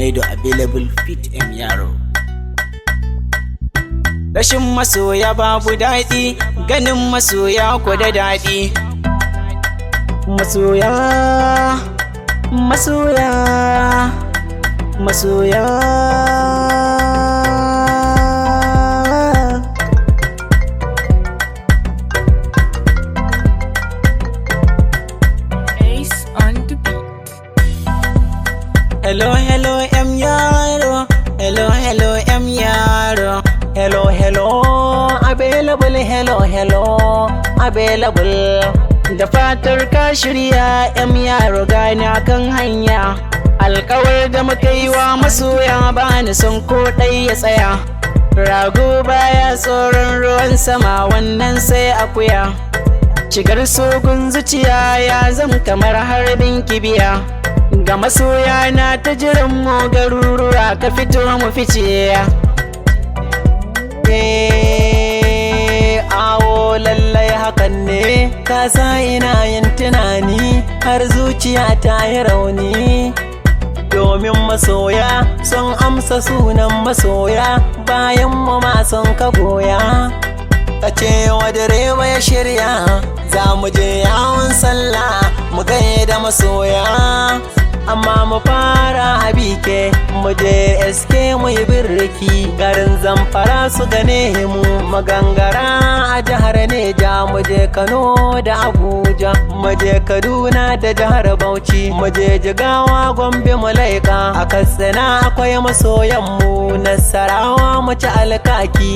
Junaidu available fit M Yaro. Rashin masoya babu daɗi, ganin masoya ko da daɗi. Masoya, masoya, masoya. Ace on the beat. Hello, hello, M Yaro. Hello, hello, M Yaro. Hello, hello, available, hello, hello, available. Da fatar ka shirya M Yaro gani akan hanya. Alkawar da muka yi wa masoya bani son ko ɗai ya tsaya. Rago baya tsoron ruwan sama, wannan sai akuya. Shigar sogun zuciya ya zam kamar harbin kibiya. Ga masoya na ta jiran mu garuruwa, ka fito mu fice. Awo lallai hakan ne, ka sa ina yin tunani har zuciya ta yi rauni. Domin masoya sun amsa sunan masoya, bayan mu ma sun ka goya. Ka ce wa direba ya shirya, za mu je yawon sallah mu gaida masoya. Amma mu fara a bike, mu je eske mu yi birriki. Garin Zamfara su gane mu, magangara a jihar Neja. Mu je Kano da Abuja, mu je Kaduna da jihar Bauchi. Mu je Jigawa, Gombe mu laika. A Katsina akwai masoyanmu, Nasarawa mu ci alkaki.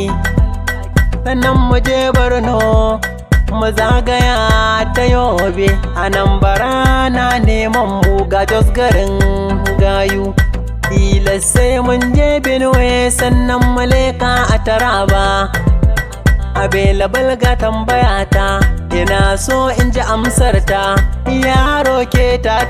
Sannan mu je Borno, mu zagaya ta Yobe. A nan bara na neman mu ga Jos garin gayu. Tilas sai mun je Benue, sannan mu leka a Taraba. Available ga tambayata, ina so in ji amsarta. Yaro ke ta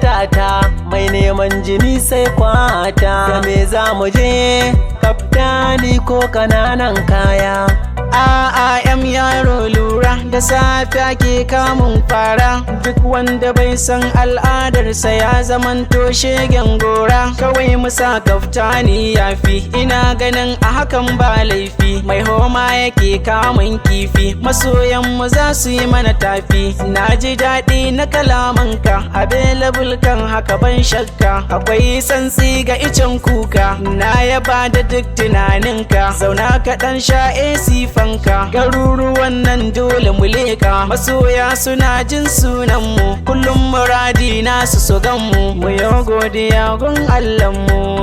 mai neman jini sai kwata. Da me za mu je, kaftani ko kananan kaya? A'a M Yaro lura, da safe ake kamun fara. Duk wanda bai san al'adarsa ya zamanto shegen gora. Kawai musa kaftani yafi, ina ganin a hakan ba laifi. Mai homa yake kamun kifi, masoyan mu za su yi mana tafi. Na ji daɗi na kalamanka, available kan haka ban shakka. Akwai santsi ga icen kuka, na yaba da duk tunaninka. Zauna ka ɗan sha AC fanka, garuruwan nan dole mu leka. Masoya suna jin sunanmu, kullum muradi nasu su ganmu. Mu yi godiya gun Allahnmu.